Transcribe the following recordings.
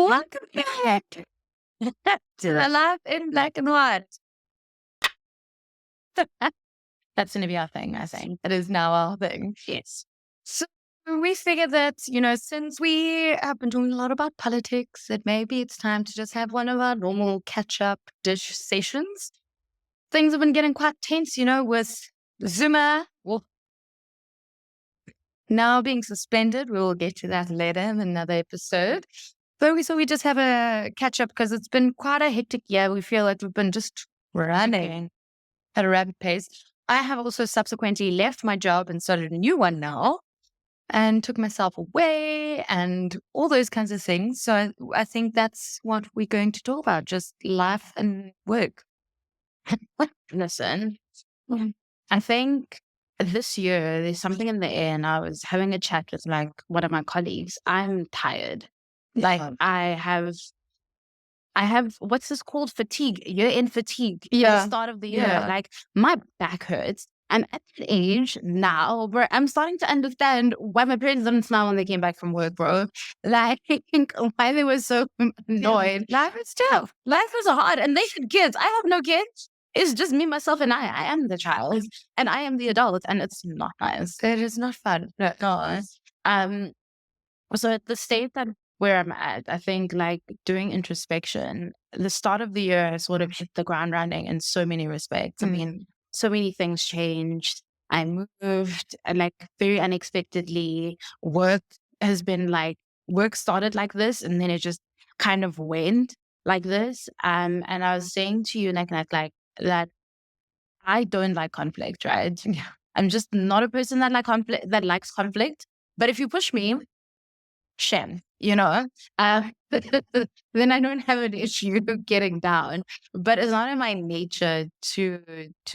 Welcome back to the Life in Black and White. That's going to be our thing, I think. It is now our thing. Yes. So we figured that, since we have been talking a lot about politics, that maybe it's time to just have one of our normal catch-up dish sessions. Things have been getting quite tense, with Zuma now being suspended. We will get to that later in another episode. But we thought we just have a catch-up because it's been quite a hectic year. We feel like we've been just running at a rapid pace. I have also subsequently left my job and started a new one now and took myself away and all those kinds of things. So I think that's what we're going to talk about, just life and work. Listen, I think this year there's something in the air, and I was having a chat with one of my colleagues. I'm tired. I have what's this called? Fatigue. Year-end fatigue. At the start of the year. Yeah. My back hurts. I'm at the age now where I'm starting to understand why my parents didn't smile when they came back from work, bro. Why they were so annoyed. Life is tough. Life is hard, and they had kids. I have no kids. It's just me, myself, and I. I am the child, and I am the adult, and it's not nice. It is not fun. No. So at the state where I'm at, I think doing introspection, the start of the year I sort of hit the ground running in so many respects. I mean, so many things changed. I moved and very unexpectedly. Work started like this, and then it just kind of went like this. And I was saying to you that I don't like conflict, right? I'm just not a person that likes conflict. But if you push me, shame, then I don't have an issue getting down. But it's not in my nature to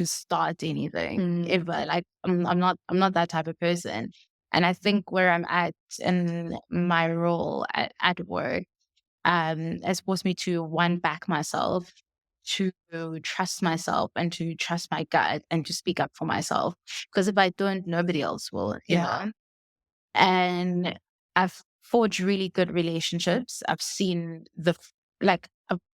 start anything ever. I'm not that type of person. And I think where I'm at in my role at work has forced me to back myself, to trust myself and to trust my gut and to speak up for myself. Because if I don't, nobody else will, you know. And I've forged really good relationships. I've seen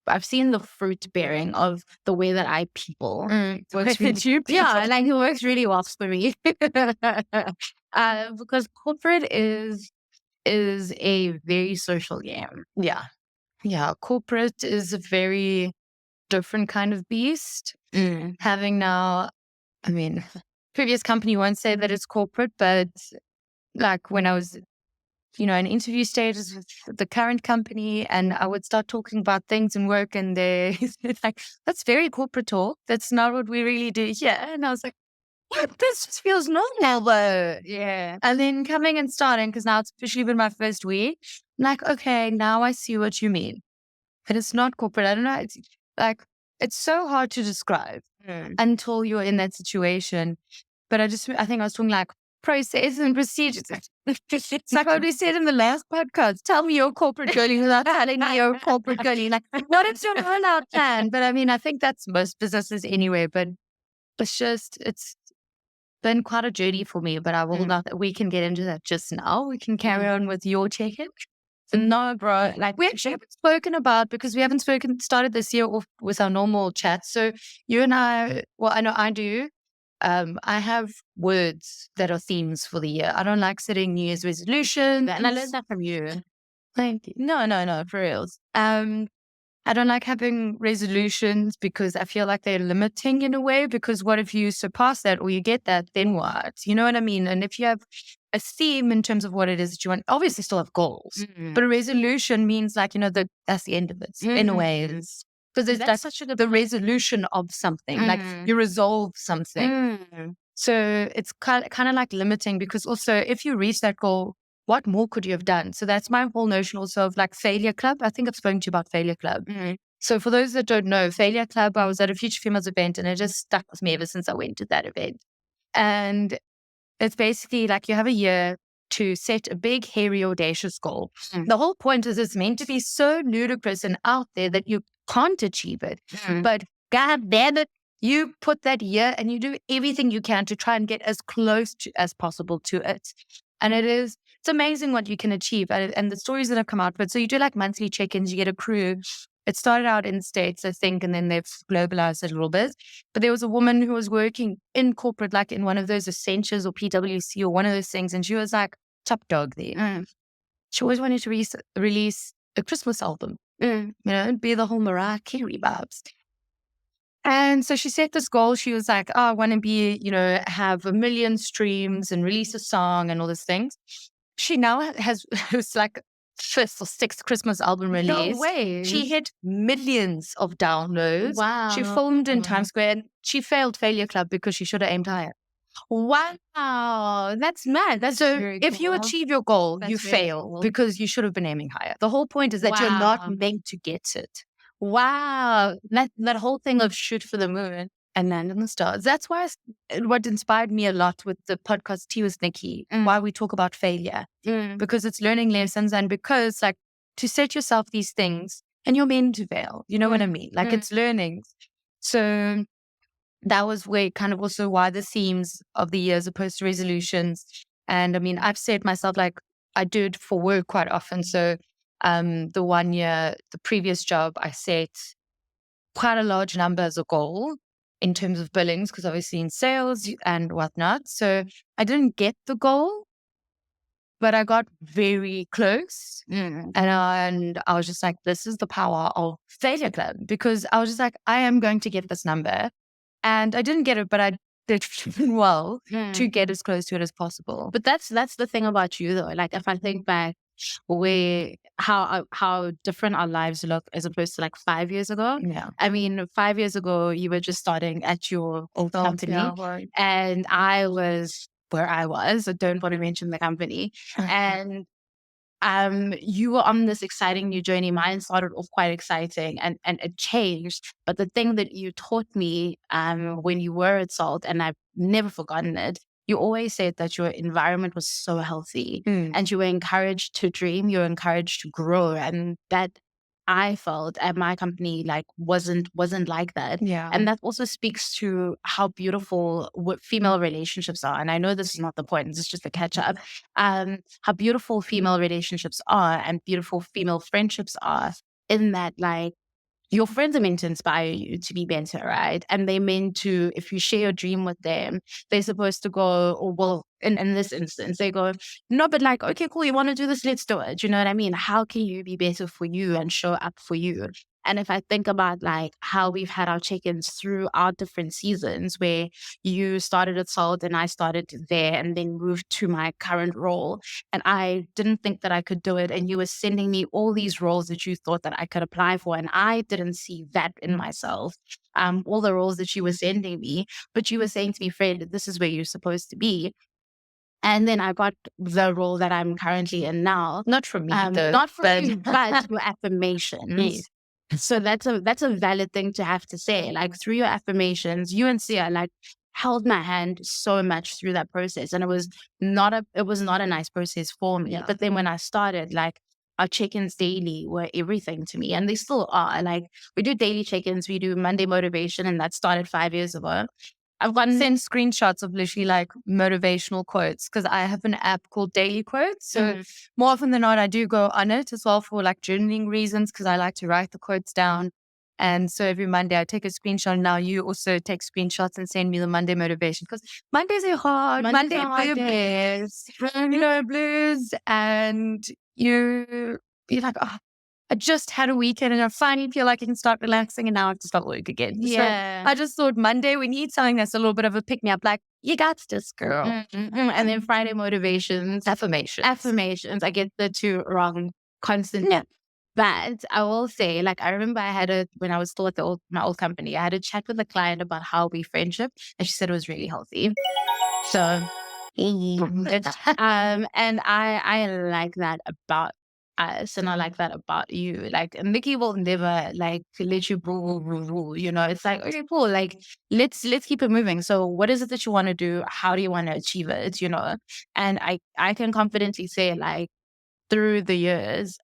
I've seen the fruit bearing of the way that I people. Works really, it works really well for me. Because corporate is a very social game. Yeah, corporate is a very different kind of beast. Having now, previous company won't say that it's corporate, but when I was, in interview stages with the current company, and I would start talking about things in work, and they that's very corporate talk. That's not what we really do here. And I was like, what? This just feels normal though. Yeah. And then coming and starting, because now it's officially been my first week, I'm okay, now I see what you mean. But it's not corporate. I don't know. It's so hard to describe until you're in that situation. But I think I was talking process and procedures. It's what we said in the last podcast. Tell me you're a corporate girlie without telling me you're a corporate girlie. What is your rollout plan? But I think that's most businesses anyway. But it's been quite a journey for me. But I will not. We can get into that just now. We can carry on with your check-in. No, bro. We actually haven't spoken about, because we haven't started this year off with our normal chat. So you and I, I know I do. I have words that are themes for the year. I don't like setting New Year's resolutions. And I learned that from you. Thank you. No, for reals. I don't like having resolutions because I feel like they're limiting in a way, because what if you surpass that or you get that, then what? You know what I mean? And if you have a theme in terms of what it is that you want, obviously still have goals, but a resolution means that's the end of it in a way. Because that's the resolution of something, you resolve something. So it's kind of like limiting, because also if you reach that goal, what more could you have done? So that's my whole notion also of Failure Club. I think I've spoken to you about Failure Club. So for those that don't know, Failure Club, I was at a Future Females event, and it just stuck with me ever since I went to that event. And it's basically you have a year to set a big, hairy, audacious goal. The whole point is it's meant to be so ludicrous and out there that you can't achieve it. But God damn it, you put that year and you do everything you can to try and get as close as possible to it. And it's amazing what you can achieve and the stories that have come out. But so you do like monthly check-ins, you get a crew. It started out in States, I think, and then they've globalized it a little bit. But there was a woman who was working in corporate, like in one of those Essentials or PwC or one of those things. And she was like top dog there. She always wanted to release a Christmas album, be the whole Mariah Carey vibes. And so she set this goal. She was like, oh, I want to be, have 1 million streams and release a song and all these things. She now has, it's like 5th or 6th Christmas album release. No way. She hit millions of downloads. Wow. She filmed in Times Square and she failed Failure Club because she should have aimed higher. Wow. That's mad. That's So very if you cool. achieve your goal, That's you very fail cool. because you should have been aiming higher. The whole point is that you're Wow. not meant to get it. Wow. That whole thing of shoot for the moon. And land in the stars. That's why what inspired me a lot with the podcast Tea with Nicky, why we talk about failure, because it's learning lessons and because like to set yourself these things and you're meant to fail. You know what I mean? Like it's learning. So that was where kind of also why the themes of the year as opposed to resolutions. And I mean, I've said myself, like I do it for work quite often. So the 1 year, the previous job, I set quite a large number as a goal in terms of billings, because obviously in sales and whatnot. So I didn't get the goal, but I got very close. And I was just like, this is the power of Failure Club, because I was just like, I am going to get this number. And I didn't get it, but I did well to get as close to it as possible. But that's the thing about you though. Like if I think back how different our lives look as opposed to like 5 years ago. Yeah. I mean, 5 years ago you were just starting at your old company, and I was where I was. I don't want to mention the company, and you were on this exciting new journey. Mine started off quite exciting and it changed. But the thing that you taught me when you were at Salt, and I've never forgotten it, you always said that your environment was so healthy and you were encouraged to dream, you were encouraged to grow. And that I felt at my company like wasn't like that. Yeah. And that also speaks to how beautiful female relationships are. And I know this is not the point, this is just a catch up. How beautiful female relationships are and beautiful female friendships are, in that like your friends are meant to inspire you to be better, right? And they're meant to, if you share your dream with them, they're supposed to go, or well, in this instance, they go, no, but like, okay, cool, you want to do this, let's do it. You know what I mean? How can you be better for you and show up for you? And if I think about like how we've had our check-ins through our different seasons, where you started at Salt and I started there and then moved to my current role, and I didn't think that I could do it, and you were sending me all these roles that you thought that I could apply for, and I didn't see that in myself. All the roles that you were sending me, but you were saying to me, Fred, this is where you're supposed to be. And then I got the role that I'm currently in now. Not from me, though, not from you, but your affirmations. Yes. So that's a valid thing to have to say. Like through your affirmations, you and Sia like held my hand so much through that process, and it was not a nice process for me. But then when I started, like our check-ins daily were everything to me, and they still are. Like we do daily check-ins, we do Monday motivation, and that started 5 years ago. I've gotten send screenshots of literally like motivational quotes, because I have an app called Daily Quotes. So more often than not, I do go on it as well for like journaling reasons, because I like to write the quotes down. And so every Monday I take a screenshot. Now you also take screenshots and send me the Monday motivation, because Mondays are hard. Mondays are hard days, blues, and you're like, oh, I just had a weekend and I finally feel like I can start relaxing, and now I have to start work again. Yeah. So I just thought Monday we need something that's a little bit of a pick me up, like, you got this, girl. And then Friday motivations. Affirmations. I get the two wrong constantly. Yeah. But I will say, like, I remember when I was still at my old company, I had a chat with a client about how we friendship, and she said it was really healthy. So, and I like that about us, and I like that about you. Like Nicky will never like let you rule. You know, it's like, okay, cool. Like let's keep it moving. So what is it that you want to do? How do you want to achieve it? You know, and I can confidently say, like, through the years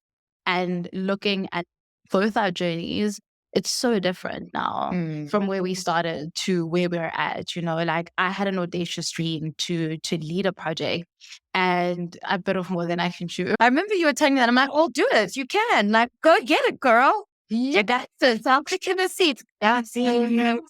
and looking at both our journeys, it's so different now from where we started to where we're at. Like I had an audacious dream to lead a project, and a bit of more than I can chew. I remember you were telling me that. I'm like, oh, do it. You can. Like, go get it, girl. Yeah, that's it. I'll pick in the seat. That's it.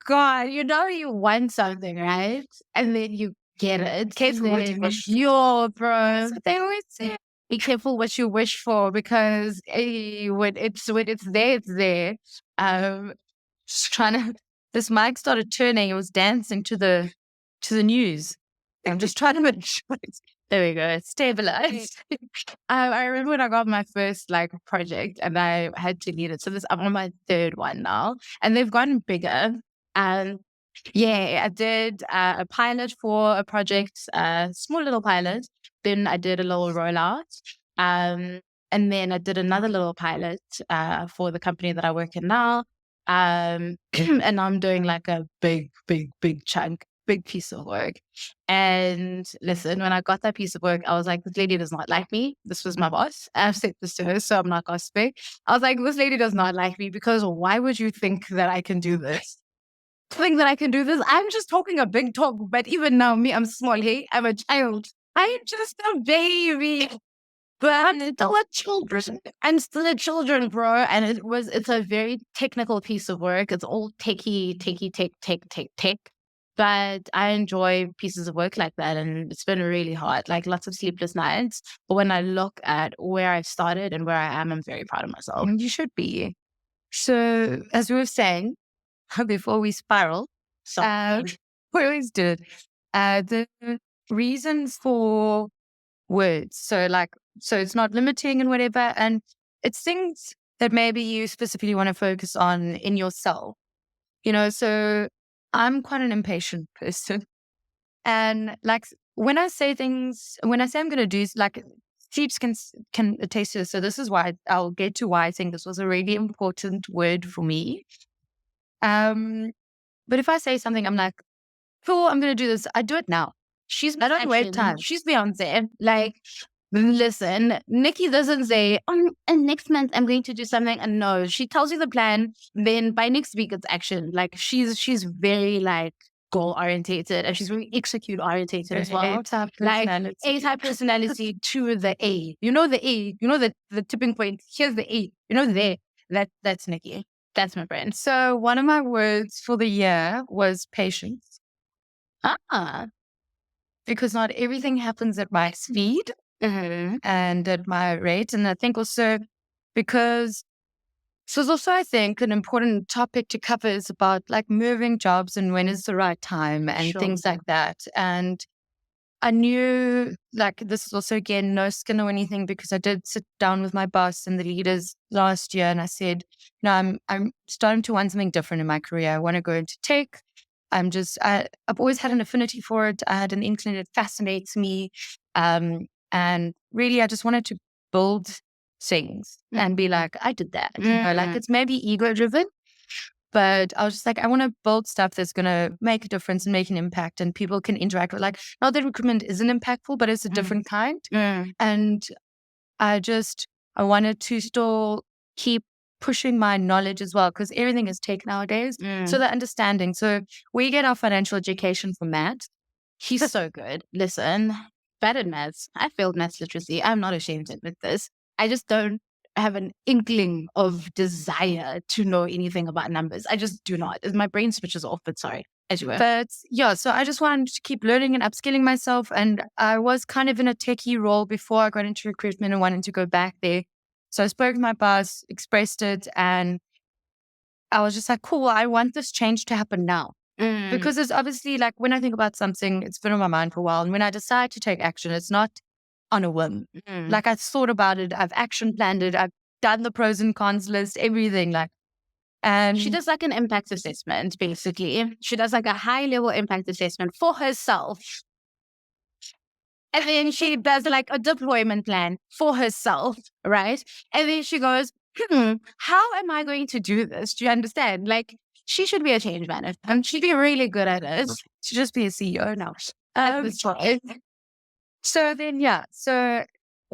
God, you want something, right? And then you get it. Careful what you wish for, bro. So they always say, be careful what you wish for, because when it's there, it's there. Just trying to. This mic started turning. It was dancing to the news. I'm just trying to make sure. There we go. Stabilized. I remember when I got my first project and I had to lead it. So I'm on my third one now, and they've gotten bigger. And yeah, I did a pilot for a project, a small little pilot. Then I did a little rollout. And then I did another little pilot for the company that I work in now. And I'm doing like a big, big, big chunk, big piece of work. And listen, when I got that piece of work, I was like, this lady does not like me. This was my boss. I've said this to her, so I'm not gossiping. I was like, this lady does not like me, because why would you think that I can do this? Think that I can do this? I'm just talking a big talk, but even now, me, I'm small. Hey, I'm a child. I'm just a baby. But I'm still a children. I'm still a children, bro. And it's a very technical piece of work. It's all techie, tech. But I enjoy pieces of work like that. And it's been really hard, like lots of sleepless nights. But when I look at where I've started and where I am, I'm very proud of myself. And you should be. So, as we were saying, before we spiral, we always do it. The reasons for words. So it's not limiting and whatever. And it's things that maybe you specifically want to focus on in yourself. So I'm quite an impatient person. And when I say I'm going to do, Sleeps can attest to this. So this is why I'll get to why I think this was a really important word for me. But if I say something, I'm like, cool, I'm going to do this. I do it now. I don't wait time. She's Beyonce. Listen, Nicky doesn't say, and next month I'm going to do something. And no, she tells you the plan. Then by next week, it's action. She's very goal orientated, and she's very execute orientated as well. A-type personality to the A. The A. The tipping point. Here's the A. That's Nicky. That's my friend. So one of my words for the year was patience. Because not everything happens at my speed and at my rate. And I think also because so it's also, I think, an important topic to cover is about moving jobs and when is the right time and things like that. And I knew this is also, again, no skin or anything, because I did sit down with my boss and the leaders last year, and I said, I'm starting to want something different in my career. I want to go into tech. I've always had an affinity for it. I had an inkling. It fascinates me. And really, I just wanted to build things and be like, I did that. It's maybe ego driven, but I was just like, I want to build stuff that's going to make a difference and make an impact, and people can interact with not that recruitment isn't impactful, but it's a different kind. And I wanted to still keep pushing my knowledge as well, because everything is tech nowadays. So the understanding. So we get our financial education from Matt. He's so good. Listen, bad at maths. I failed maths literacy. I'm not ashamed to admit this. I just don't have an inkling of desire to know anything about numbers. I just do not. My brain switches off, but sorry. As you were. But yeah, so I just wanted to keep learning and upskilling myself. And I was kind of in a techie role before I got into recruitment and wanted to go back there. So I spoke to my boss, expressed it, and I was just like, cool, I want this change to happen now. Because it's obviously when I think about something, it's been on my mind for a while. And when I decide to take action, it's not on a whim. I thought about it, I've action planned it, I've done the pros and cons list, everything. And she does an impact assessment, basically. She does a high level impact assessment for herself. And then she does a deployment plan for herself, right? And then she goes, how am I going to do this? Do you understand? She should be a change manager and she'd be really good at it. She'd just be a CEO now. So then, so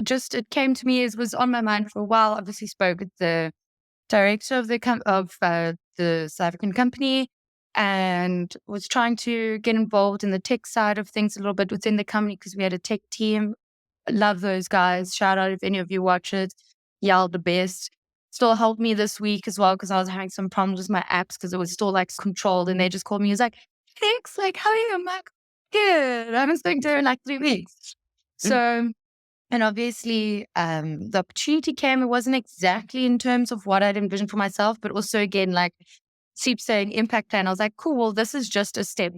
just it came to me, it was on my mind for a while. Obviously spoke at the director of the South African company, and was trying to get involved in the tech side of things a little bit within the company because we had a tech team. Love those guys. Shout out if any of you watch it. Y'all the best. Still helped me this week as well because I was having some problems with my apps because it was still like controlled, and they just called me. He was like, "Thanks, like how are you?" I'm like, "Good. I haven't spoken to her in like 3 weeks." So, and obviously, the opportunity came. It wasn't exactly in terms of what I'd envisioned for myself, but also again, like Seep saying impact plan. I was like, cool, well, this is just a step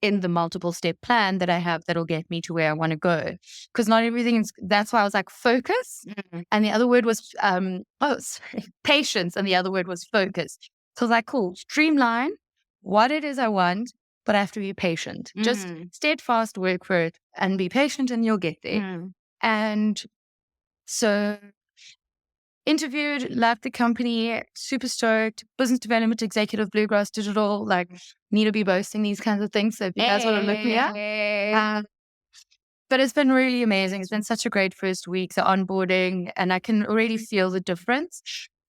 in the multiple step plan that I have that'll get me to where I want to go. Because not everything is, that's why I was like, focus. And the other word was, sorry, patience. And the other word was focus. So I was like, cool, streamline what it is I want, but I have to be patient. Just steadfast, work for it and be patient and you'll get there. And so interviewed, left the company, super stoked, business development executive, Bluegrass Digital, like need to be boasting these kinds of things. So if you guys want to look me up. But it's been really amazing. It's been such a great first week, the onboarding, and I can already feel the difference.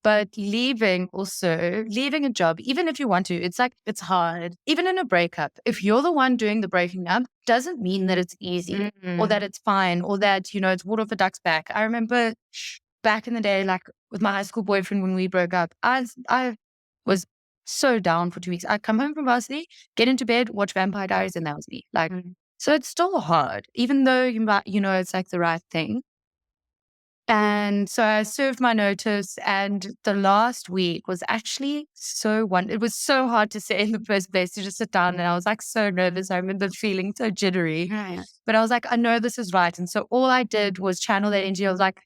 But leaving a job, even if you want to, it's like, it's hard. Even in a breakup, if you're the one doing the breaking up, doesn't mean that it's easy or that it's fine or that, it's water off a duck's back. I remember back in the day, like with my high school boyfriend when we broke up, I was so down for 2 weeks. I'd come home from varsity, get into bed, watch Vampire Diaries, and that was me. Like, so it's still hard, even though you might, it's like the right thing. And so I served my notice, and the last week was actually it was so hard to say in the first place to just sit down, and I was like so nervous. I remember feeling so jittery, but I was like, I know this is right. And so all I did was channel that energy. I was like,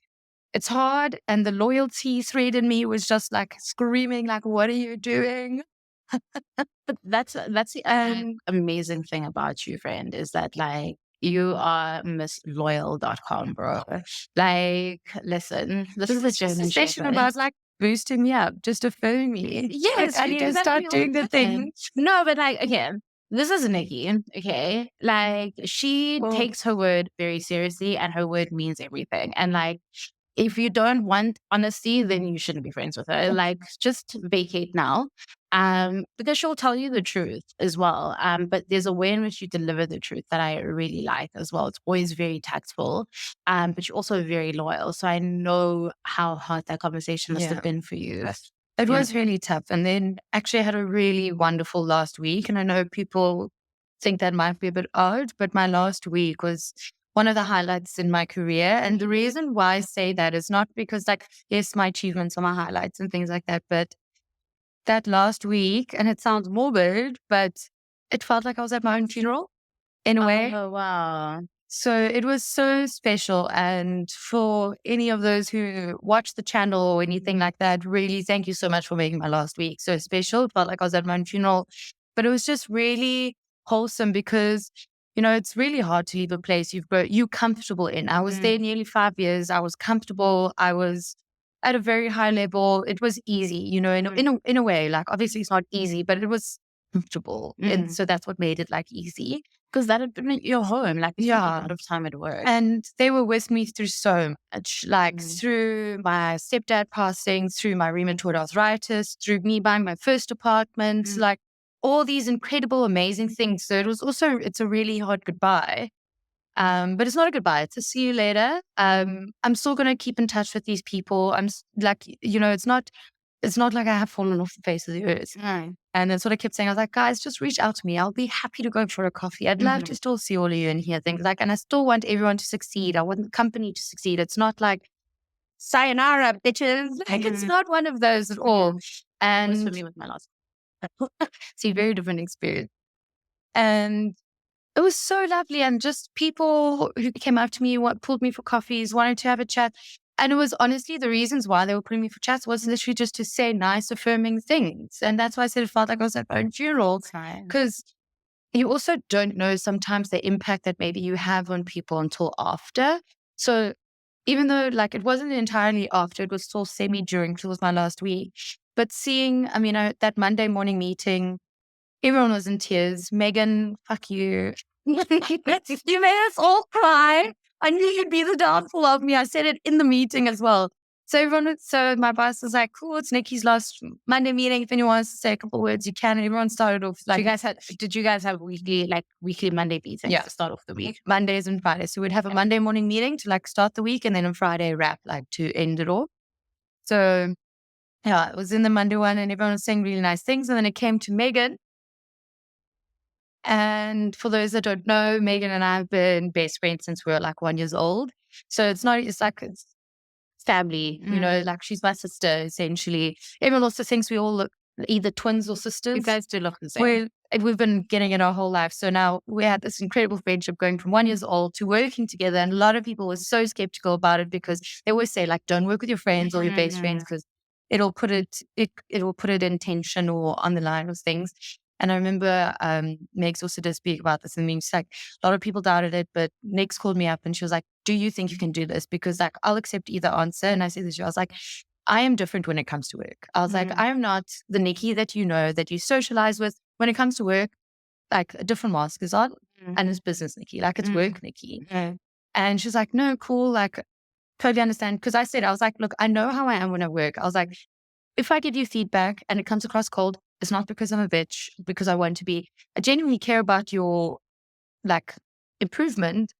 it's hard. And the loyalty thread in me was just like screaming, like, what are you doing? But that's the amazing thing about you, friend, is that like you are missloyal.com, bro. Like, listen, this is a Just a session about like boosting me up, just affirming me. Yes, I need to start doing the thing. No, but like, again, this is Nicky, okay? Like, she takes her word very seriously, and her word means everything. And like, if you don't want honesty, then you shouldn't be friends with her. Like, just vacate now. Because she'll tell you the truth as well. But there's a way in which you deliver the truth that I really like as well. It's always very tactful. But you're also very loyal. So I know how hard that conversation must have been for you. It was really tough. And then actually I had a really wonderful last week. And I know people think that might be a bit odd, but my last week was one of the highlights in my career. And the reason why I say that is not because, like, yes, my achievements are my highlights and things like that, but that last week, and it sounds morbid, but it felt like I was at my own funeral in a way. Oh, wow. So it was so special. And for any of those who watch the channel or anything like that, really thank you so much for making my last week so special. It felt like I was at my own funeral, but it was just really wholesome because, it's really hard to leave a place you're comfortable in. I was there nearly 5 years. I was comfortable. I was at a very high level. It was easy, in a way. Like, obviously it's not easy, but it was comfortable. And so that's what made it like easy. Because that had been your home, like, a lot of time at work. And they were with me through so much, like through my stepdad passing, through my rheumatoid arthritis, through me buying my first apartment, like all these incredible, amazing things. So it's a really hard goodbye. But it's not a goodbye. It's a see you later. I'm still going to keep in touch with these people. Like, it's not like I have fallen off the face of the earth. And that's what I kept saying. I was like, guys, just reach out to me. I'll be happy to go for a coffee. I'd love to still see all of you and hear things like, and I still want everyone to succeed. I want the company to succeed. It's not like sayonara, bitches. Like, it's not one of those at all. And it was for me with my last. See, very different experience. And it was so lovely. And just people who came up to me, pulled me for coffees, wanted to have a chat. And it was honestly the reasons why they were putting me for chats was literally just to say nice, affirming things. And that's why I said it felt like I was at my own funeral. Because you also don't know sometimes the impact that maybe you have on people until after. So even though like it wasn't entirely after, it was still semi-during, because it was my last week. But seeing, that Monday morning meeting, everyone was in tears. Megan, fuck you. You made us all cry. I knew you'd be the downfall of me. I said it in the meeting as well. So my boss was like, cool, it's Nikki's last Monday meeting. If anyone wants to say a couple of words, you can. And everyone started off So like, did you guys have weekly Monday meetings to start off the week? Mondays and Fridays. So we'd have a Monday morning meeting to like start the week, and then on Friday wrap, like to end it all. So yeah, it was in the Monday one, and everyone was saying really nice things. And then it came to Megan. And for those that don't know, Megan and I have been best friends since we were like 1 year old. So it's like it's family, like she's my sister, essentially. Everyone also thinks we all look either twins or sisters. You guys do look the same. We've been getting it our whole life. So now we had this incredible friendship going from 1 year old to working together. And a lot of people were so skeptical about it because they always say, like, don't work with your friends or your best friends because it'll put it in tension or on the line of things. And I remember Megs also did speak about this. And she's like, a lot of people doubted it, but Megs called me up and she was like, do you think you can do this? Because like, I'll accept either answer. And I said this, I was like, I am different when it comes to work. I was like, I am not the Nicky that you know, that you socialize with. When it comes to work, like a different mask is on and it's business Nicky, like it's work Nicky. And she's like, no, cool. Like, totally understand. Because I was like, look, I know how I am when I work. I was like, if I give you feedback and it comes across cold, it's not because I'm a bitch, because I want to be. I genuinely care about your like improvement.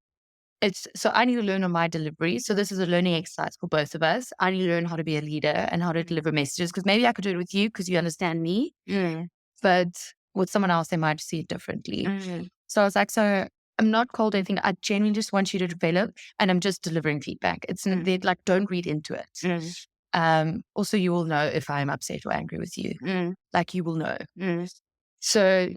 So I need to learn on my delivery. So this is a learning exercise for both of us. I need to learn how to be a leader and how to deliver messages, because maybe I could do it with you because you understand me, but with someone else, they might see it differently. So I was like, so I'm not cold or anything. I genuinely just want you to develop, and I'm just delivering feedback. It's like, don't read into it. Also, you will know if I'm upset or angry with you. Like, you will know. So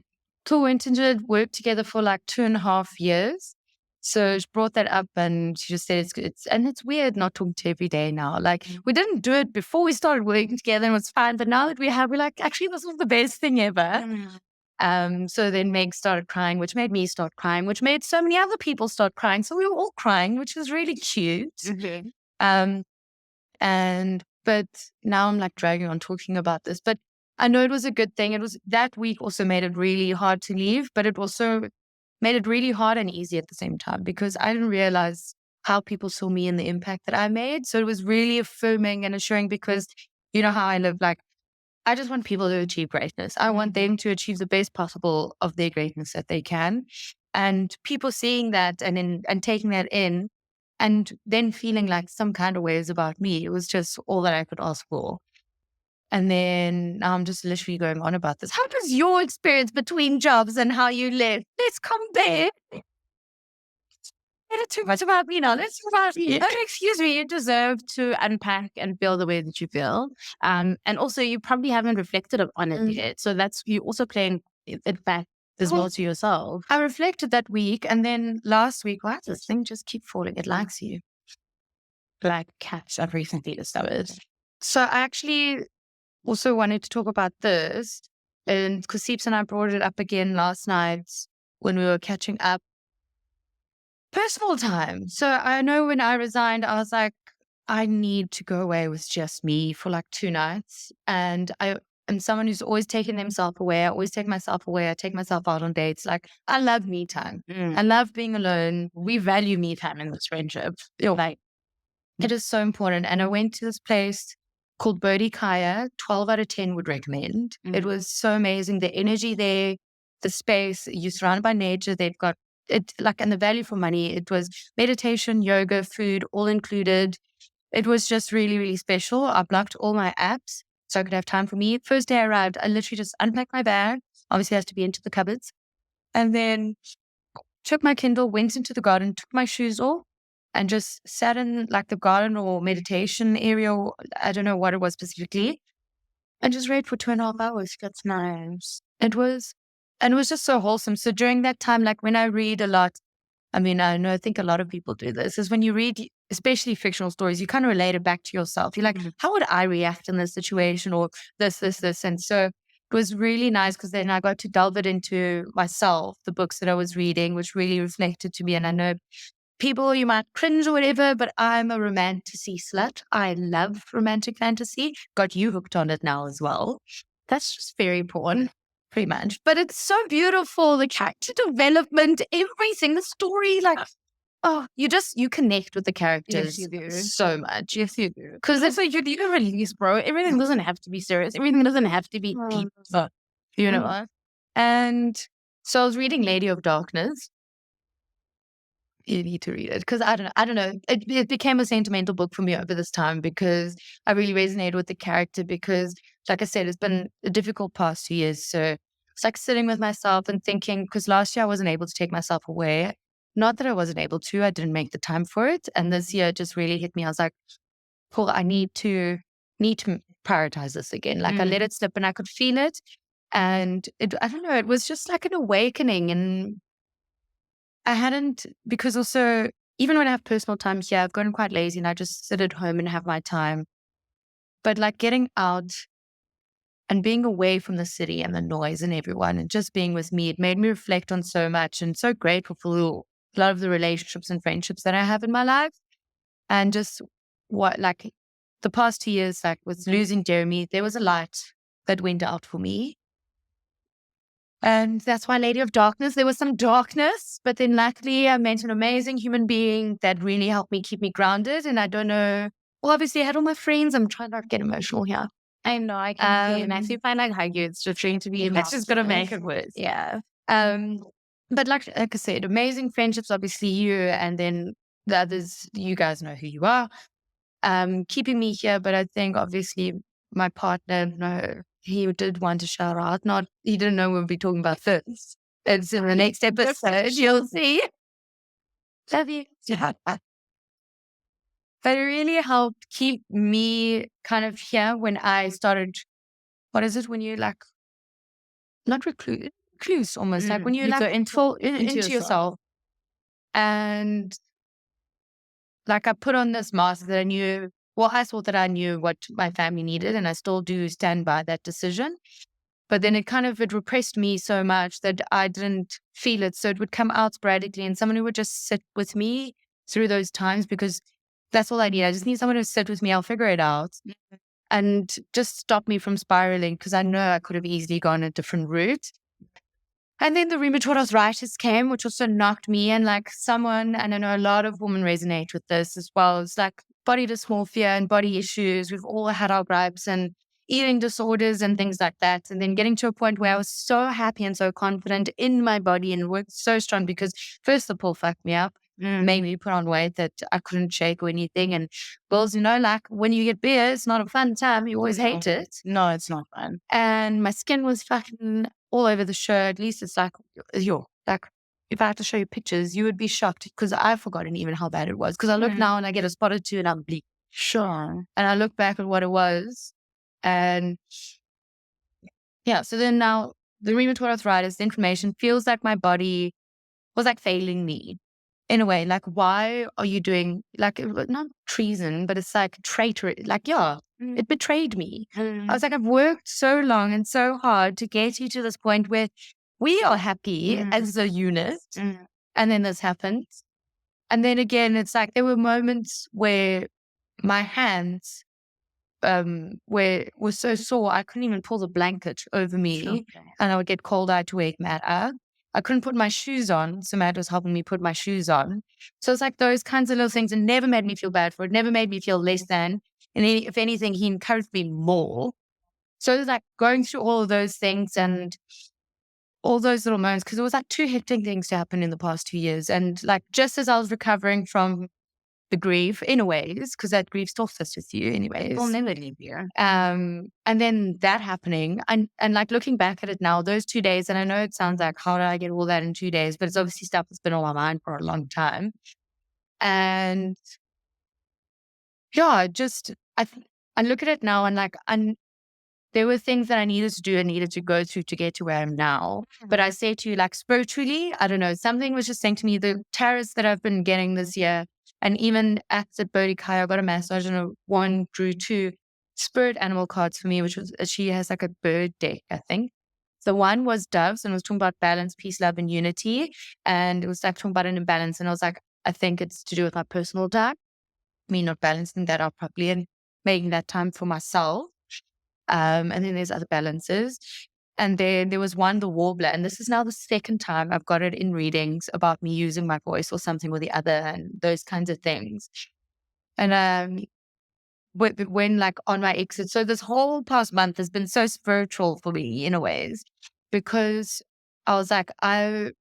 Cool went into it, worked together for like 2.5 years. So she brought that up and she just said it's weird not talking to every day now. Like, we didn't do it before we started working together and it was fine. But now that we're like, actually, this was the best thing ever. So then Meg started crying, which made me start crying, which made so many other people start crying. So we were all crying, which was really cute. But now I'm like dragging on talking about this, but I know it was a good thing. It was that week also made it really hard to leave, but it also made it really hard and easy at the same time because I didn't realize how people saw me and the impact that I made. So it was really affirming and assuring because you know how I live. Like, I just want people to achieve greatness. I want them to achieve the best possible of their greatness that they can. And people seeing that and taking that in and then feeling like some kind of ways about me, it was just all that I could ask for. And then now I'm just literally going on about this. How was your experience between jobs and how you lived? Let's compare. It's too much about me now. Let's talk about you. Oh, excuse me. You deserve to unpack and feel the way that you feel. And also, you probably haven't reflected on it yet. So that's you also playing it back as well to yourself. I reflected that week, and then last week, why does this thing just keep falling? It likes you. Like cats, I've recently discovered. So I actually also wanted to talk about this, and because Seeps and I brought it up again last night when we were catching up. Personal time. So I know when I resigned, I was like, I need to go away with just me for like 2 nights. And I am someone who's always taken themselves away. I always take myself away. I take myself out on dates. Like, I love me time. I love being alone. We value me time in this friendship. Like, it is so important. And I went to this place called Bodhi Kaya. 12 out of 10 would recommend. It was so amazing. The energy there, the space, you're surrounded by nature. They've got it, like, and the value for money. It was meditation, yoga, food, all included. It was just really, really special. I blocked all my apps so I could have time for me. First day I arrived, I literally just unpacked my bag. Obviously, it has to be into the cupboards. And then took my Kindle, went into the garden, took my shoes off, and just sat in like the garden or meditation area. Or, I don't know what it was specifically. And just read for 2.5 hours. That's nice. It was just so wholesome. So during that time, like when I read a lot, I mean, I think a lot of people do this, is when you read, especially fictional stories, you kind of relate it back to yourself. You're like, how would I react in this situation or this. And so it was really nice because then I got to delve it into myself, the books that I was reading, which really reflected to me. And I know people, you might cringe or whatever, but I'm a romantasy slut. I love romantic fantasy. Got you hooked on it now as well. That's just very porn. Pretty much. But it's so beautiful. The character development, everything, the story, like you connect with the Yes, characters you do. so much. Yes, you do. Because it's like you need a release, bro. Everything doesn't have to be serious. Everything doesn't have to be deep. You know what? And so I was reading Lady of Darkness. You need to read it because I don't know. It became a sentimental book for me over this time because I really resonated with the character because, like I said, it's been a difficult past 2 years. So it's like sitting with myself and thinking, because last year I wasn't able to take myself away. Not that I wasn't able to, I didn't make the time for it. And this year it just really hit me. I was like, Paul, I need to prioritize this again. Like I let it slip and I could feel it. And I don't know, it was just like an awakening. And I hadn't, because also, even when I have personal time here, I've gotten quite lazy and I just sit at home and have my time. But like getting out and being away from the city and the noise and everyone and just being with me, it made me reflect on so much and so grateful for a lot of the relationships and friendships that I have in my life. And just what, like the past 2 years, like with losing Jeremy, there was a light that went out for me. And that's why Lady of Darkness, there was some darkness, but then luckily I met an amazing human being that really helped me keep me grounded. And I don't know, well, obviously I had all my friends. I'm trying not to get emotional here. I know, I can see it. And I feel fine, like hug you. It's just trying to be It's just going to make it worse. Yeah. But like I said, amazing friendships, obviously you, and then the others, you guys know who you are, keeping me here. But I think obviously my partner, no, he did want to shout out. Not, he didn't know we'll be talking about this. It's in the next episode. You'll see. Love you. Yeah. But it really helped keep me kind of here when I started. What is it when you like, not recluse almost, like when you go like fall into yourself. And like I put on this mask that I knew, well, I thought that I knew what my family needed, and I still do stand by that decision. But then it repressed me so much that I didn't feel it. So it would come out sporadically, and someone who would just sit with me through those times, because that's all I need. I just need someone to sit with me. I'll figure it out and just stop me from spiraling, because I know I could have easily gone a different route. And then the rheumatoid arthritis came, which also knocked me in, like someone, and I know a lot of women resonate with this as well. It's like body dysmorphia and body issues. We've all had our gripes and eating disorders and things like that. And then getting to a point where I was so happy and so confident in my body and worked so strong, because first the pill fucked me up, made me put on weight that I couldn't shake or anything. And girls, like when you get beer, it's not a fun time. You always hate it. No, it's not fun. And my skin was fucking all over the shirt. At least it's like, if I had to show you pictures, you would be shocked, because I've forgotten even how bad it was. Because I look now and I get a spot or two and I'm bleak. Sure. And I look back at what it was. And yeah, so then now the rheumatoid arthritis, the inflammation feels like my body was like failing me in a way. Like, why are you doing, like, not treason, but it's like traitor. Like, yeah, it betrayed me. I was like, I've worked so long and so hard to get you to this point where we are happy as a unit. And then this happened. And then again, it's like there were moments where my hands were so sore I couldn't even pull the blanket over me, and I would get cold-eyed to wake Matt up. I couldn't put my shoes on, so Matt was helping me put my shoes on. So it's like those kinds of little things, and never made me feel bad for it, never made me feel less than. And if anything, he encouraged me more. So it was like going through all of those things and all those little moments, because it was like two hectic things to happen in the past 2 years. And like just as I was recovering from the grief in a ways, because that grief still sits with you anyways. We'll never leave here. And then that happening, and like looking back at it now, those 2 days, and I know it sounds like, how did I get all that in 2 days? But it's obviously stuff that's been on my mind for a long time. And yeah, I look at it now and like, there were things that I needed to do and needed to go through to get to where I am now. But I say to you, like spiritually, I don't know, something was just saying to me, the tarots that I've been getting this year, and even at Bodhi Kai, I got a massage and a one drew two spirit animal cards for me, which was, she has like a bird deck, I think. So one was doves and it was talking about balance, peace, love, and unity. And it was like talking about an imbalance. And I was like, I think it's to do with my personal time, me not balancing that out properly and making that time for myself. And then there's other balances. And there was one, the warbler, and this is now the second time I've got it in readings about me using my voice or something or the other and those kinds of things. And when like on my exit, so this whole past month has been so spiritual for me in a ways, because I was like, I'm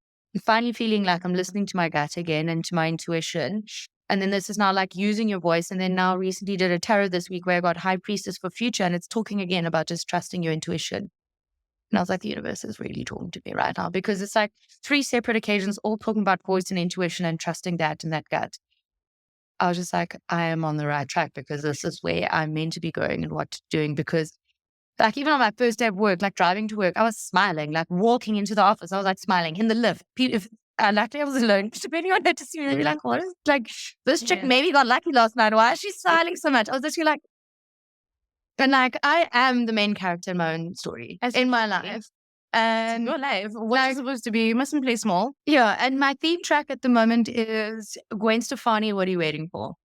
finally feeling like I'm listening to my gut again and to my intuition. And then this is now like using your voice. And then now recently did a tarot this week where I got High Priestess for future, and it's talking again about just trusting your intuition. And I was like, the universe is really talking to me right now, because it's like 3 separate occasions, all talking about voice and intuition and trusting that and that gut. I was just like, I am on the right track, because this is where I'm meant to be going and what doing. Because like even on my first day of work, like driving to work, I was smiling, like walking into the office, I was like smiling in the lift. If luckily I was alone, depending on that to see me, they'd be like, what is like this chick maybe got lucky last night. Why is she smiling so much? I was just like, and like I am the main character in my own story in my life. And Your life, what's like, it supposed to be? You mustn't play small. yeah, and my theme track at the moment is Gwen Stefani, What Are You Waiting For?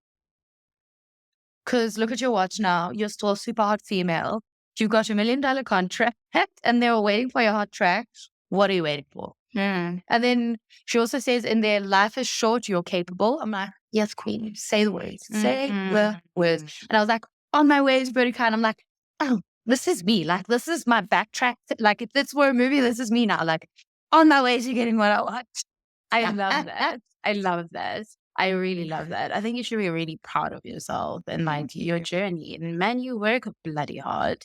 Because look at your watch now. You're still a super hot female. You got a $1 million contract and they were waiting for your hot track. What are you waiting for? Mm. And then she also says in there, life is short, you're capable. I'm like, yes, queen, say the words. Say the words. And I was like, on my way is very kind. I'm like, oh, this is me. Like, this is my backtrack. Like, if this were a movie, this is me now. Like, on my way to getting what I want. I love that. I love that. I really love that. I think you should be really proud of yourself and like your journey. And man, you work bloody hard.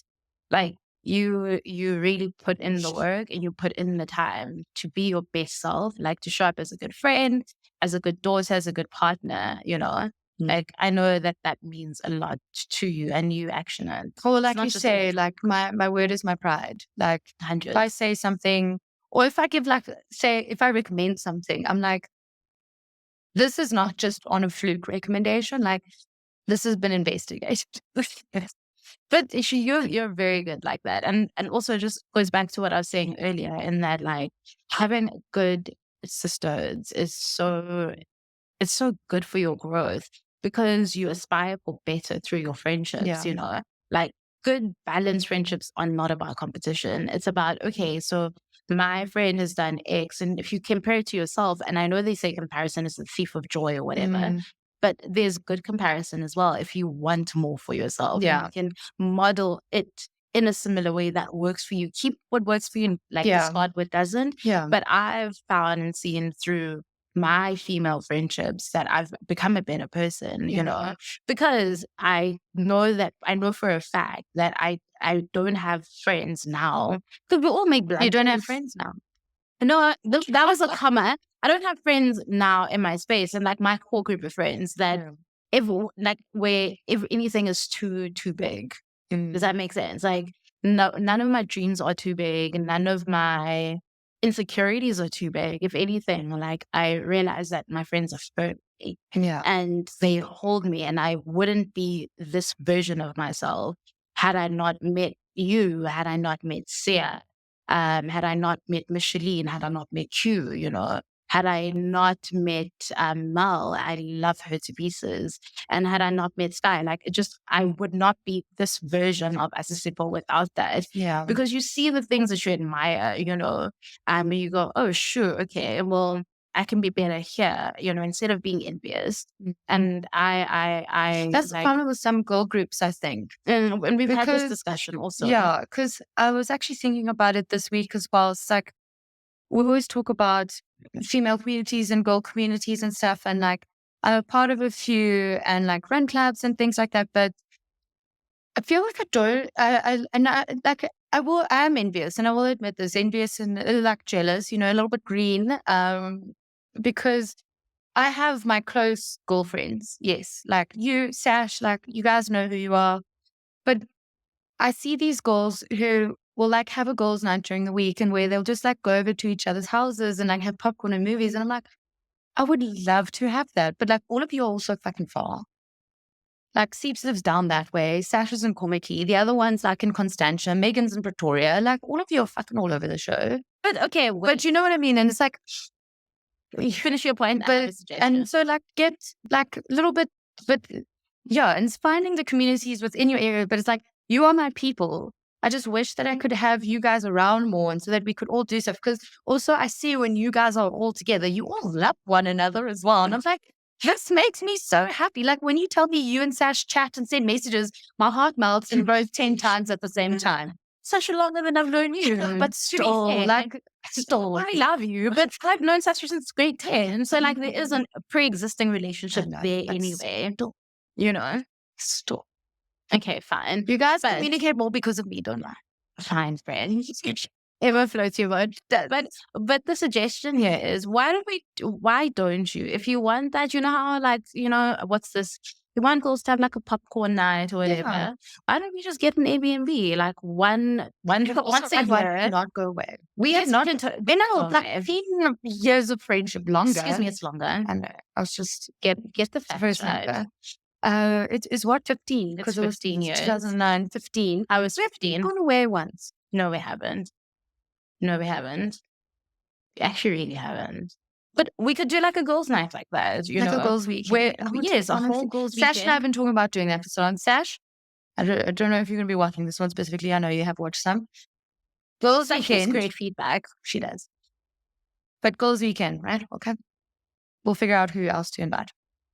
Like you really put in the work and you put in the time to be your best self, like to show up as a good friend, as a good daughter, as a good partner, you know. Like I know that that means a lot to you and you action it. Or It's like not you just say, like my word is my pride. Like if I 100. say something, or if I give like, say, if I recommend something, I'm like, this is not just on a fluke recommendation. Like this has been investigated. But you're very good like that, and also just goes back to what I was saying earlier in that like having good sisters is so it's so good for your growth because you aspire for better through your friendships. Yeah. You know, like good balanced friendships are not about competition. It's about okay, so my friend has done X, and if you compare it to yourself, and I know they say comparison is the thief of joy or whatever. But there's good comparison as well if you want more for yourself. Yeah. You can model it in a similar way that works for you. Keep what works for you and like Yeah. discard what doesn't. Yeah. But I've found and seen through my female friendships that I've become a better person, you know, because I know for a fact that I don't have friends now. Because we all make blood. You don't have friends now. No, that was a comma. I don't have friends now in my space and like my core group of friends that if like where if anything is too big. Does that make sense? Like no, none of my dreams are too big, none of my insecurities are too big. If anything, like I realize that my friends are for me. Yeah. And they hold me, and I wouldn't be this version of myself had I not met you, had I not met Sia, had I not met Micheline, had I not met you, you know, had I not met Mel, I love her to pieces. And had I not met Sky, like it just, I would not be this version of Asisipo without that. Yeah. Because you see the things that you admire, you know, and you go, oh, sure, okay, well, I can be better here, you know, instead of being envious. And I That's like, the problem with some girl groups, I think. and we've had this Because- discussion also. Yeah, because I was actually thinking about it this week as well. It's like we always talk about female communities and girl communities and stuff, and like I'm a part of a few and like run clubs and things like that. But I feel like I don't. I am envious, and I will admit this, envious and a little like jealous, you know, a little bit green, because I have my close girlfriends. Yes, like you, Sash, like you guys know who you are, but I see these girls who will like have a girls' night during the week and where they'll just like go over to each other's houses and like have popcorn and movies. And I'm like, I would love to have that. But like all of you are also fucking far. Like Seeps lives down that way. Sasha's in Komiki. The other one's like in Constantia. Megan's in Pretoria. Like all of you are fucking all over the show. But okay, But you know what I mean? And it's like, finish your point. I have a but, suggestion. and so like get like a little bit, but yeah, and it's finding the communities within your area. But it's like, you are my people. I just wish that I could have you guys around more and so that we could all do stuff. Because also I see when you guys are all together, you all love one another as well. And I'm like, this makes me so happy. Like when you tell me you and Sash chat and send messages, my heart melts and grows 10 times at the same time. Such a longer than I've known you. But Still, like, still, I love you. But I've known Sasha since grade 10. So, like, there isn't a pre existing relationship I know, there but anyway. still, You know? still. Okay, fine. You guys But- communicate more because of me, don't lie. Fine, friend. Ever floats your boat. But the suggestion here is why don't you? If you want that, you know how, like, what's this? You want girls to have like a popcorn night or whatever. Yeah. Why don't we just get an Airbnb? Like once a year. Not go away. We Yes, have not into Then I was like 15 years of friendship longer. excuse me, it's longer. I know. I was just Get the facts first right. number. It is what 15 It's because it was 15 years. 2009, 15. I was We've 15. gone away once. No, we haven't. No, we haven't. We actually really haven't. But we could do like a girls' night like that, Like a girls' weekend. Where, I would yes, a honestly- whole girls' Sash and I weekend. have been talking about doing that for so long. Sash, I don't know if you're going to be watching this one specifically. I know you have watched some. Girls' Sash gets weekend. great feedback. She does. But girls' weekend, right? Okay. We'll figure out who else to invite.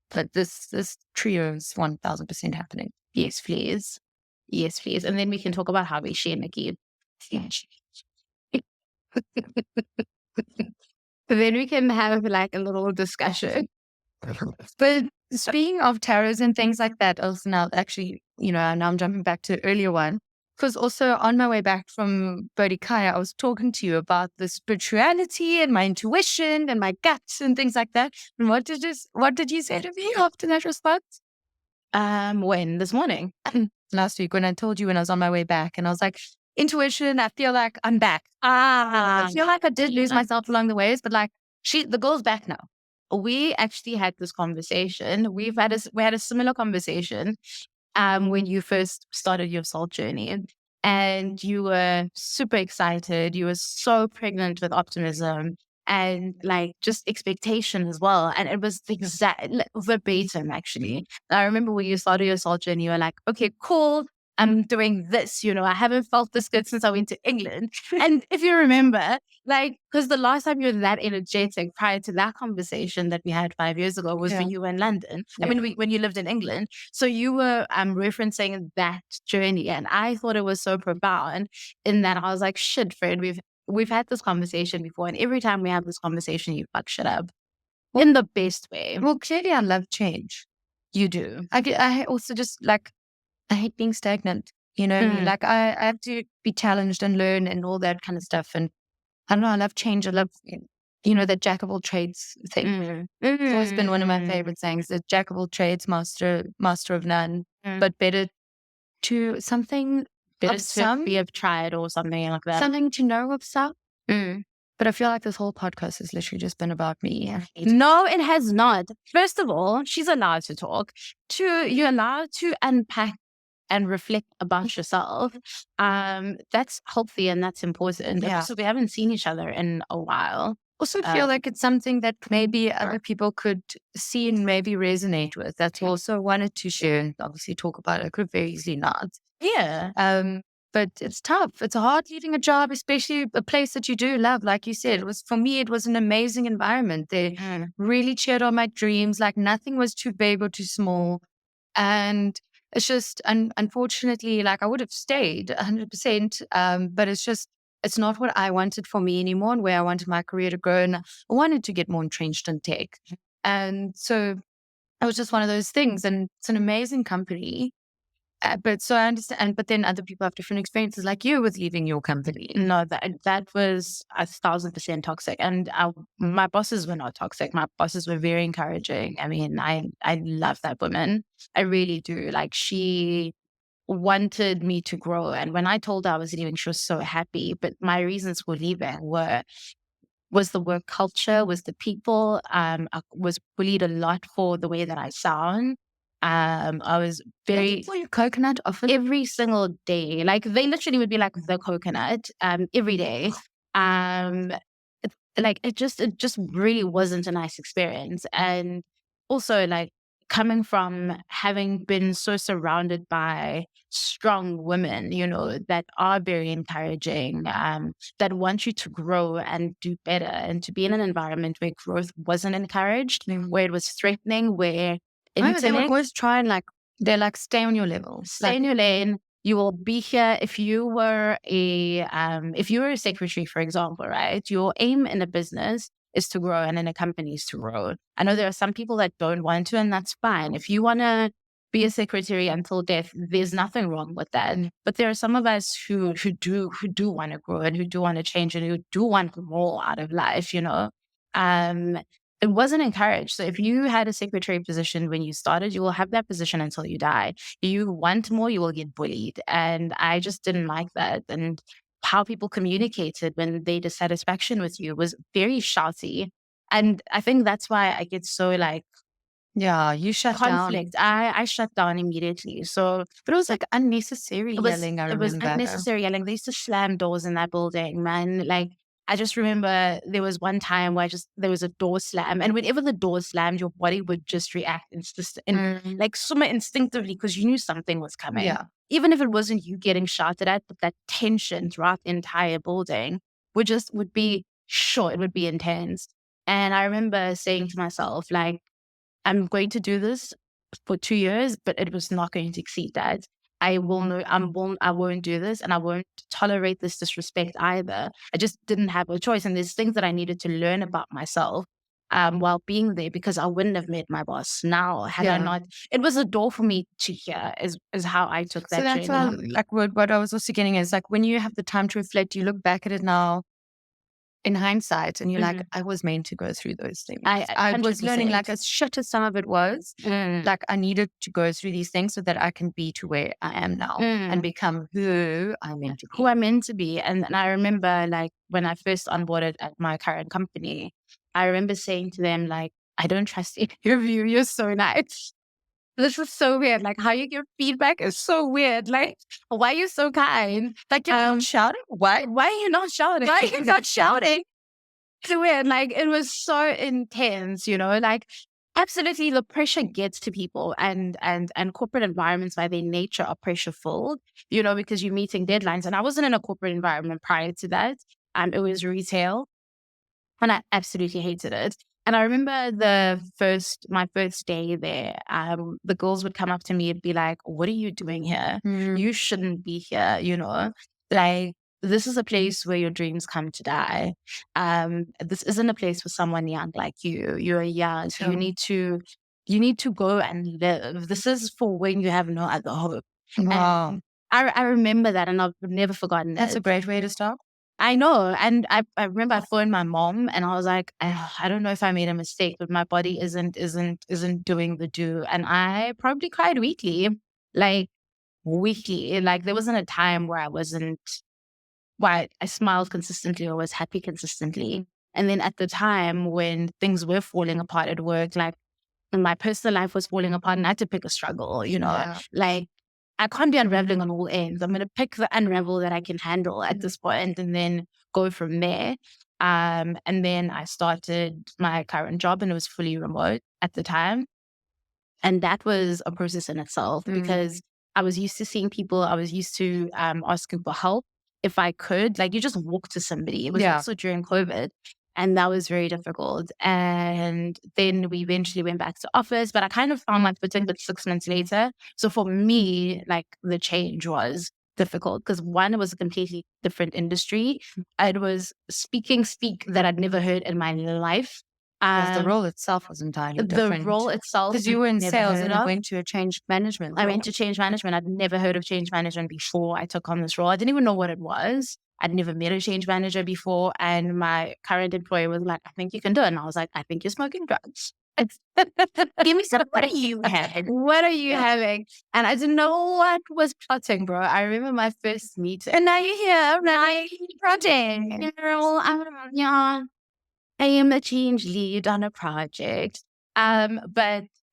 But this trio is 1000% happening. Yes, please. Yes, please. And then we can talk about how we share Nicky. Then we can have like a little discussion. But speaking of tarots and things like that, also now actually, now I'm jumping back to the earlier one. Because also on my way back from Bodhikaya, I was talking to you about the spirituality and my intuition and my guts and things like that. And what did you say to me after that response? When? This morning? Last week when I told you when I was on my way back and I was like, intuition, I feel like I'm back. I feel like I did lose myself along the ways, but like the girl's back now. We actually had this conversation. We had a similar conversation when you first started your soul journey, and you were super excited. You were so pregnant with optimism and like just expectation as well. And it was verbatim actually. I remember when you started your soul journey, you were like, okay, cool. I'm doing this, I haven't felt this good since I went to England. And if you remember, like, because the last time you were that energetic prior to that conversation that we had 5 years ago was when you were in London. Yeah. I mean, when you lived in England. So you were referencing that journey. And I thought it was so profound in that I was like, shit, Fred, we've had this conversation before. And every time we have this conversation, you fuck shit up in the best way. Well, clearly I love change. You do. I also just like, I hate being stagnant. You know what I mean? Like I have to be challenged and learn and all that kind of stuff. And I don't know, I love change. I love, that jack of all trades thing. It's always been one of my favorite sayings, the jack of all trades, master of none, but better to something Better of to some, be have tried or something like that. something to know of some. But I feel like this whole podcast has literally just been about me. No, it has not. First of all, she's allowed to talk. Two, you're allowed to unpack and reflect about yourself. That's healthy and that's important. Yeah. So we haven't seen each other in a while. Also feel like it's something that maybe other people could see and maybe resonate with. That's also wanted to share and obviously talk about it. I could very easily not. Yeah. But it's tough. It's hard leaving a job, especially a place that you do love. Like you said, for me, it was an amazing environment. They really cheered on my dreams. Like nothing was too big or too small. And it's just, unfortunately, like I would have stayed 100%. But it's not what I wanted for me anymore and where I wanted my career to go. And I wanted to get more entrenched in tech. And so it was just one of those things. And it's an amazing company. But so I understand, but then other people have different experiences like you with leaving your company. No, that was 1,000% toxic. And my bosses were not toxic. My bosses were very encouraging. I mean, I love that woman. I really do. Like she wanted me to grow. And when I told her I was leaving, she was so happy. But my reasons for leaving was the work culture, was the people. I was bullied a lot for the way that I sound. I was very For your coconut often. every single day. Like they literally would be like the coconut every day. It just really wasn't a nice experience. And also like coming from having been so surrounded by strong women, that are very encouraging, that want you to grow and do better, and to be in an environment where growth wasn't encouraged, where it was threatening, where Oh, they would intellect, always try and they're stay on your level. stay in your lane. You will be here. If you were a secretary, for example, right? Your aim in a business is to grow, and in a company is to grow. I know there are some people that don't want to, and that's fine. If you want to be a secretary until death, there's nothing wrong with that. But there are some of us who do want to grow, and who do want to change, and who do want more out of life. It wasn't encouraged. So if you had a secretary position when you started, you will have that position until you die. You want more, you will get bullied. And I just didn't like that. And how people communicated when they dissatisfaction with you was very shouty. And I think that's why I get so Yeah, you shut down. conflict. I shut down immediately. So But it was unnecessary yelling, I it was remember. unnecessary yelling. They used to slam doors in that building, man. I just remember there was one time where there was a door slam, and whenever the door slammed, your body would just react somewhat instinctively, because you knew something was coming. Yeah. Even if it wasn't you getting shouted at, but that tension throughout the entire building would be short. It would be intense. And I remember saying to myself, I'm going to do this for 2 years, but it was not going to exceed that. I will know I won't do this, and I won't tolerate this disrespect either. I just didn't have a choice. And there's things that I needed to learn about myself while being there, because I wouldn't have met my boss now had I not. It was a door for me to hear, is how I took that journey. So that's what I was also getting is when you have the time to reflect, you look back at it now in hindsight, and you're I was meant to go through those things. I was learning, as shit as some of it was, I needed to go through these things so that I can be to where I am now and become who I'm meant to be. Who I'm meant to be. And I remember when I first onboarded at my current company, I remember saying to them, I don't trust any of you. You're so nice. This is so weird. How you give feedback is so weird. Why are you so kind? You're not shouting? Why are you not shouting? Why are you not shouting? It's weird. It was so intense, absolutely the pressure gets to people, and corporate environments by their nature are pressure filled, because you're meeting deadlines. And I wasn't in a corporate environment prior to that. It was retail, and I absolutely hated it. And I remember my first day there, the girls would come up to me and be like, "What are you doing here? You shouldn't be here, this is a place where your dreams come to die. This isn't a place for someone young like you. You're young. So you need to go and live. This is for when you have no other hope." Wow. And I remember that, and I've never forgotten That's it. a great way to start. I know. And I remember I phoned my mom, and I was like, I don't know if I made a mistake, but my body isn't doing the do. And I probably cried weekly. Weekly. There wasn't a time where I smiled consistently or was happy consistently. And then at the time when things were falling apart at work, my personal life was falling apart, and I had to pick a struggle, Yeah. I can't be unraveling on all ends. I'm going to pick the unravel that I can handle at this point, and then go from there. And then I started my current job, and it was fully remote at the time. And that was a process in itself, because I was used to seeing people. I was used to asking for help if I could. You just walk to somebody. It was also during COVID. And that was very difficult. And then we eventually went back to office, but I kind of found my footing, but 6 months later. So for me, the change was difficult, because one, it was a completely different industry. It was speak that I'd never heard in my life. The role itself was entirely different. The role itself, because you were in sales and you went to a change management role. I went to change management. I'd never heard of change management before I took on this role. I didn't even know what it was. I'd never met a change manager before. And my current employer was like, "I think you can do it." And I was like, "I think you're smoking drugs." Give me some. What are you having? What are you having? And I didn't know what was plotting, bro. I remember my first meeting. And now you're here. Now you're plotting. I am a change lead on a project.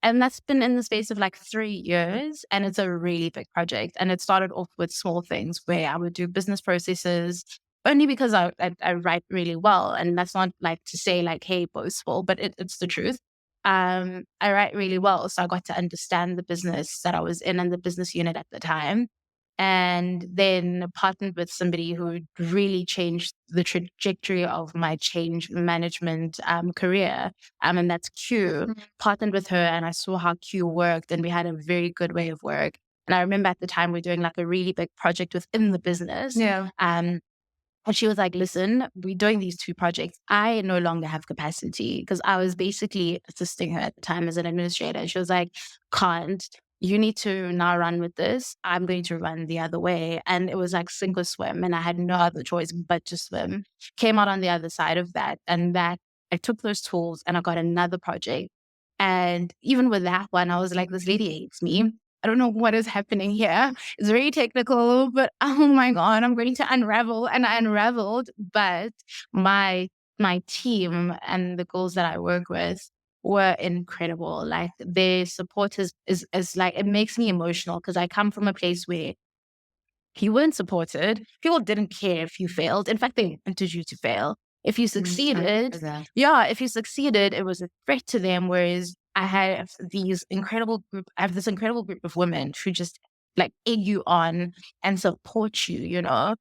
And that's been in the space of 3 years, and it's a really big project. And it started off with small things where I would do business processes, only because I write really well. And that's not to say hey, boastful, but it's the truth. I write really well. So I got to understand the business that I was in and the business unit at the time. And then partnered with somebody who really changed the trajectory of my change management career. And that's Q. Partnered with her and I saw how Q worked and we had a very good way of work. And I remember at the time we are doing like a really big project within the business. Yeah. And she was like, listen, we're doing these 2 projects. I no longer have capacity because I was basically assisting her at the time as an administrator. And she was like, can't. You need to now run with this. I'm going to run the other way. And it was like sink or swim. And I had no other choice but to swim. Came out on the other side of that. And that I took those tools and I got another project. And even with that one, I was like, this lady hates me. I don't know what is happening here. It's very technical, but oh my God, I'm going to unravel. And I unraveled. But my team and the girls that I work with were incredible. Like their support is like, it makes me emotional because I come from a place where you weren't supported. People didn't care if you failed. In fact, they wanted you to fail. If you succeeded, if you succeeded, it was a threat to them. Whereas I have this incredible group of women who just like egg you on and support you, you know.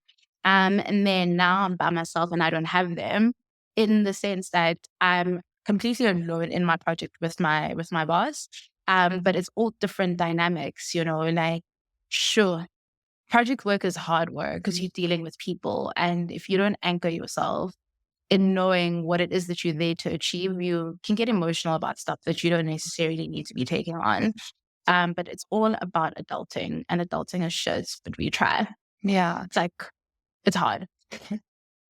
And then now I'm by myself and I don't have them in the sense that I'm completely alone in my project with my boss. But it's all different dynamics, you know, like sure. Project work is hard work because you're dealing with people. And if you don't anchor yourself in knowing what it is that you're there to achieve, you can get emotional about stuff that you don't necessarily need to be taking on. But it's all about adulting, and adulting is shit, but we try. Yeah. It's like, it's hard.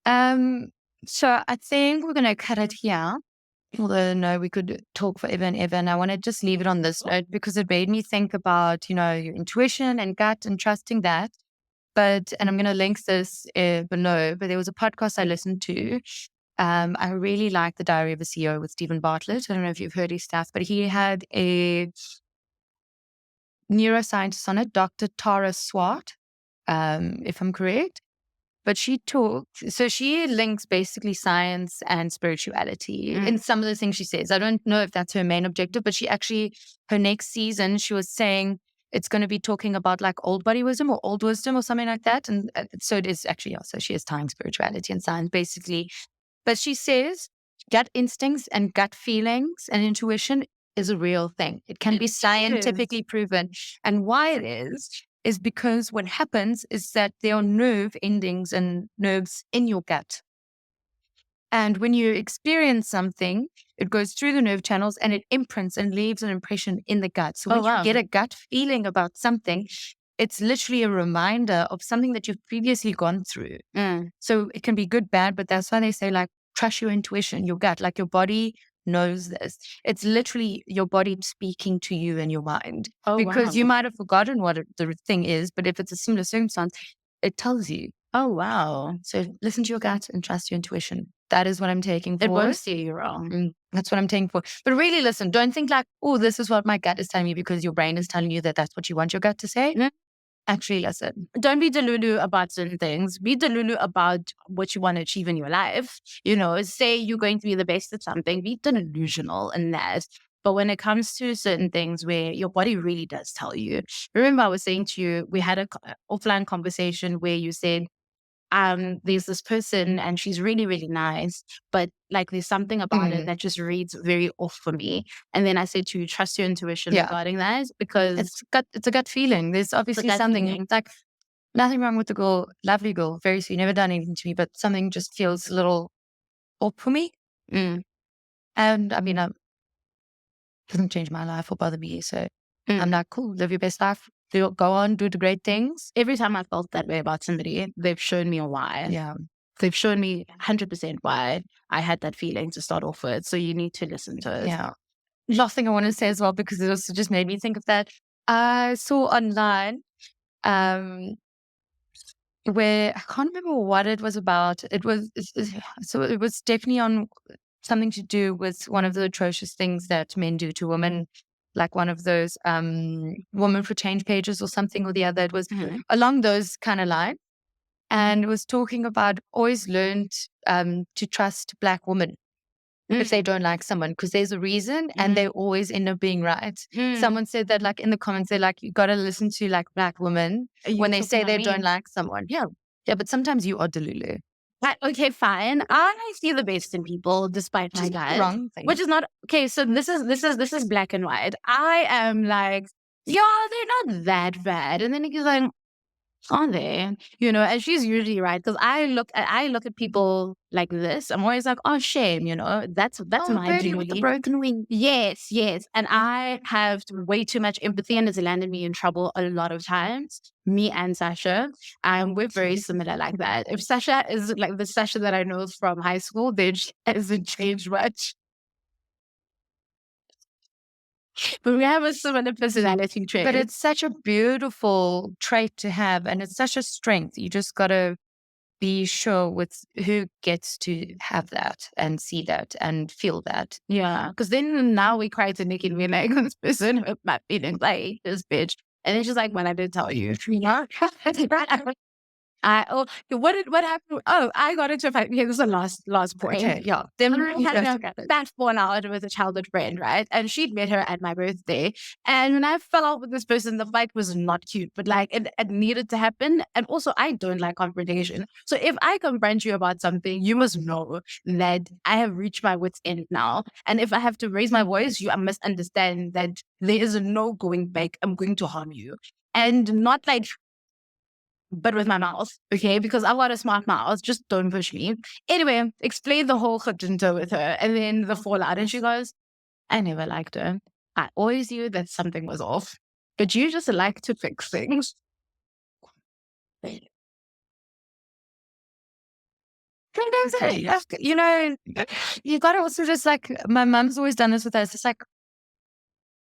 So I think we're going to cut it here. Although, no, we could talk forever and ever. And I want to just leave it on this note because it made me think about, you know, your intuition and gut and trusting that. And I'm going to link this below, but there was a podcast I listened to. I really like The Diary of a CEO with Stephen Bartlett. I don't know if you've heard his stuff, but he had a neuroscientist on it, Dr. Tara Swart, if I'm correct. But she links basically science and spirituality in some of the things she says. I don't know if that's her main objective, but her next season, she was saying it's going to be talking about like old body wisdom or old wisdom or something like that. And so it is actually also, she is tying spirituality and science basically. But she says gut instincts and gut feelings and intuition is a real thing. It can be scientifically proven. And why it is because what happens is that there are nerve endings and nerves in your gut. And when you experience something, it goes through the nerve channels and it imprints and leaves an impression in the gut. So when you get a gut feeling about something, it's literally a reminder of something that you've previously gone through. So it can be good, bad, but that's why they say like, trust your intuition, your gut, like your body knows this. It's literally your body speaking to you and your mind. Because you might have forgotten what the thing is, but if it's a similar circumstance, it tells you. Oh, wow. So listen to your gut and trust your intuition. That is what I'm taking for. It won't steer you wrong. That's what I'm taking for. But really listen, don't think like, oh, this is what my gut is telling me because your brain is telling you that that's what you want your gut to say. Actually, listen, don't be delulu about certain things. Be delulu about what you want to achieve in your life. You know, say you're going to be the best at something, be delusional in that. But when it comes to certain things where your body really does tell you, remember I was saying to you, we had an offline conversation where you said, there's this person and she's really, really nice, but like there's something about it that just reads very off for me. And then I said to you, trust your intuition regarding that because it's a gut feeling. There's obviously something like nothing wrong with the girl, lovely girl, very sweet, never done anything to me, but something just feels a little off for me. And I mean, it doesn't change my life or bother me. So I'm like, cool, live your best life. Go on, do the great things. Every time I felt that way about somebody, they've shown me why. Yeah. They've shown me 100% why I had that feeling to start off with. So you need to listen to it. Yeah. Last thing I want to say as well, because it also just made me think of that. I saw online where I can't remember what it was about. It was definitely on something to do with one of the atrocious things that men do to women, like one of those woman for change pages or something or the other. It was along those kind of lines. And it was talking about always learned to trust Black women. if they don't like someone, because there's a reason and they always end up being right. Mm. Someone said that like in the comments, they're like, you got to listen to like black women Are you when they talking say about they me? don't like someone. Yeah. Yeah. But sometimes you are Delulu. Okay, fine. I see the best in people despite my Which is not the guys. wrong thing. Which is not okay. So this is black and white. I am like, yeah, they're not that bad. And then Nicky's like, are they? You know, and she's usually right. Because I look at people like this. I'm always like, oh shame, you know, that's Oh, my birdie with the Julie. broken wing. Yes, yes. And I have way too much empathy and it's landed me in trouble a lot of times. Me and Sasha. We're very similar like that. If Sasha is like the Sasha that I know from high school, then she hasn't changed much. But we have a similar personality trait. But it's such a beautiful trait to have, and it's such a strength. You just got to be sure with who gets to have that and see that and feel that. Yeah, because then now we cry to Nicky and we're like, this person hurt my feelings, like this bitch. And then she's like, well, I did tell you. You know? What happened? Oh, I got into a fight. Okay, this is the last point. Okay, yeah. Then I had a bad fallout with a childhood friend, right? And she'd met her at my birthday. And when I fell out with this person, the fight was not cute, but like it needed to happen. And also, I don't like confrontation. So if I confront you about something, you must know that I have reached my wits' end now. And if I have to raise my voice, you must understand that there is no going back. I'm going to harm you. And not like but with my mouth, okay? Because I've got a smart mouth. Just don't push me. Anyway, explain the whole khadinta with her and then the fallout. And she goes, I never liked her. I always knew that something was off, but you just like to fix things. You know, you got to also just like, my mom's always done this with us. It's like,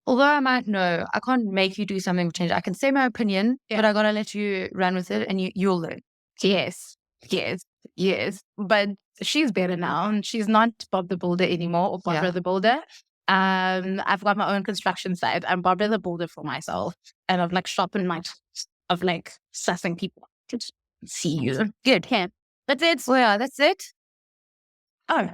although I might know, I can't make you do something to change. I can say my opinion, but I got to let you run with it and you'll learn. Yes, yes, yes. But she's better now. And she's not Bob the Builder anymore or Barbara the Builder. I've got my own construction site. I'm Barbara the Builder for myself. And I've like sharpened my tools of like sussing people. Just see you. Good. Okay. That's it. Well, yeah, that's it. Oh.